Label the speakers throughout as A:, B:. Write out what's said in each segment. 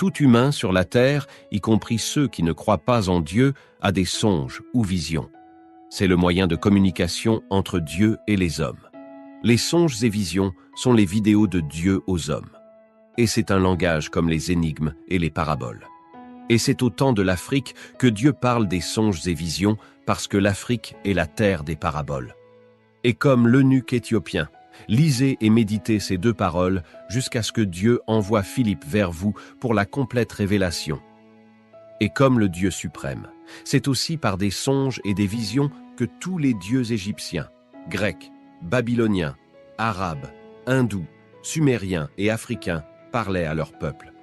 A: Tout humain sur la terre, y compris ceux qui ne croient pas en Dieu, a des songes ou visions. C'est le moyen de communication entre Dieu et les hommes. Les songes et visions sont les vidéos de Dieu aux hommes. Et c'est un langage comme les énigmes et les paraboles. Et c'est au temps de l'Afrique que Dieu parle des songes et visions parce que l'Afrique est la terre des paraboles. Et comme l'eunuque éthiopien, lisez et méditez ces deux paroles jusqu'à ce que Dieu envoie Philippe vers vous pour la complète révélation. Et comme le Dieu suprême, c'est aussi par des songes et des visions que tous les dieux égyptiens, grecs, babyloniens, arabes, hindous, sumériens et africains parlaient à leur peuple.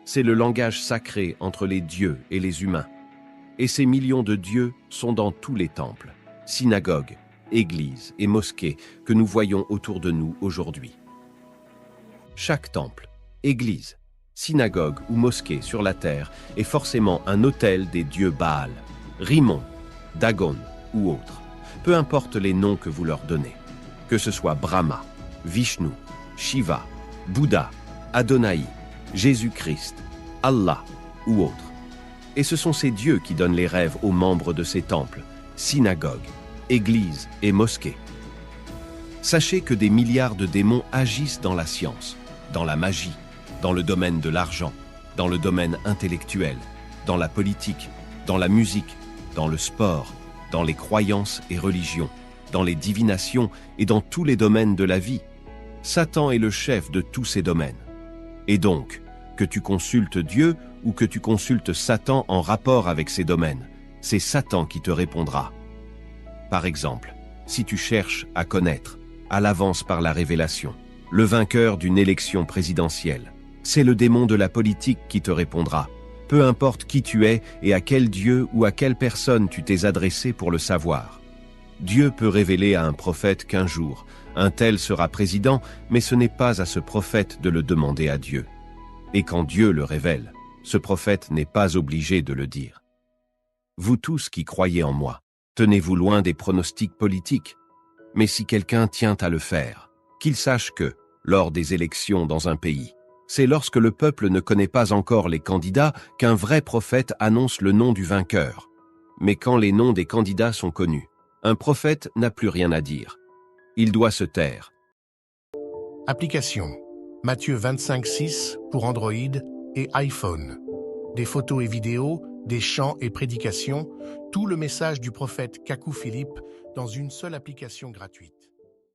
A: C'est le langage sacré entre les dieux et les humains. Et ces millions de dieux sont dans tous les temples, synagogues, églises et mosquées que nous voyons autour de nous aujourd'hui. Chaque temple, église, synagogue ou mosquée sur la terre est forcément un autel des dieux Baal, Rimon, Dagon ou autres, peu importe les noms que vous leur donnez, que ce soit Brahma, Vishnu, Shiva, Bouddha, Adonai, Jésus-Christ, Allah ou autres. Et ce sont ces dieux qui donnent les rêves aux membres de ces temples, synagogues, églises et mosquées. Sachez que des milliards de démons agissent dans la science, dans la magie, dans le domaine de l'argent, dans le domaine intellectuel, dans la politique, dans la musique, dans le sport, dans les croyances et religions, dans les divinations et dans tous les domaines de la vie. Satan est le chef de tous ces domaines. Et donc, que tu consultes Dieu ou que tu consultes Satan en rapport avec ces domaines, c'est Satan qui te répondra. Par exemple, si tu cherches à connaître, à l'avance par la révélation, le vainqueur d'une élection présidentielle, c'est le démon de la politique qui te répondra, peu importe qui tu es et à quel Dieu ou à quelle personne tu t'es adressé pour le savoir. Dieu peut révéler à un prophète qu'un jour, un tel sera président, mais ce n'est pas à ce prophète de le demander à Dieu. Et quand Dieu le révèle, ce prophète n'est pas obligé de le dire. Vous tous qui croyez en moi, tenez-vous loin des pronostics politiques. Mais si quelqu'un tient à le faire, qu'il sache que, lors des élections dans un pays, c'est lorsque le peuple ne connaît pas encore les candidats qu'un vrai prophète annonce le nom du vainqueur. Mais quand les noms des candidats sont connus, un prophète n'a plus rien à dire. Il doit se taire.
B: Application Matthieu 25:6 pour Android et iPhone. Des photos et vidéos, des chants et prédications, tout le message du prophète Kakou Philippe dans une seule application gratuite.